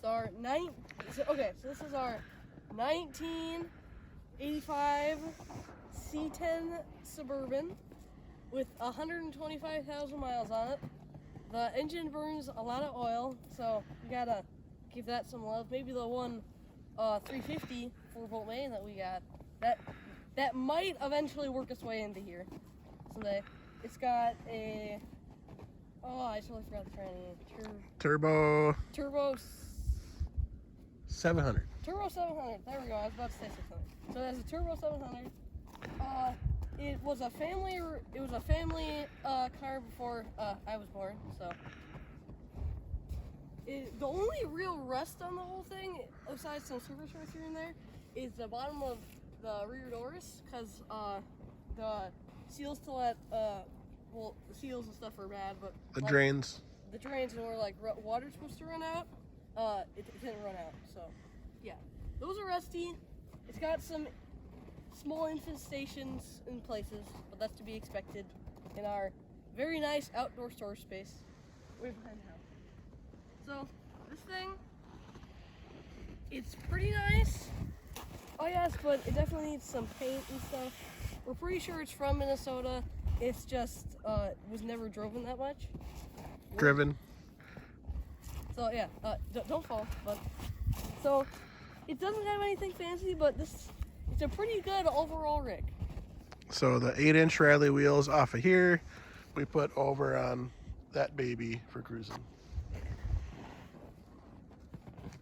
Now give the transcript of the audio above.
So this is our 1985 C10 Suburban with 125,000 miles on it. The engine burns a lot of oil, so we gotta give that some love. Maybe the one 350 4-volt main that we got, that might eventually work its way into here someday. It's got a I totally forgot the tranny. Turbo 700. Turbo 700. There we go. I was about to say 600. So that's a Turbo 700. It was a family car before I was born. So the only real rust on the whole thing, besides some surface rust here and there, is the bottom of the rear doors, because the seals to let well, the seals and stuff are bad, but the drains and where like water's supposed to run out, it didn't run out. So yeah, those are rusty. It's got some small infestations in places, but that's to be expected in our very nice outdoor storage space way behind the house. So this thing, it's pretty nice. Oh yes, but it definitely needs some paint and stuff. We're pretty sure it's from Minnesota. It's just was never driven that much. driven. So yeah, don't fall. But so it doesn't have anything fancy, but it's a pretty good overall rig. So the 8-inch rally wheels off of here, we put over on that baby for cruising.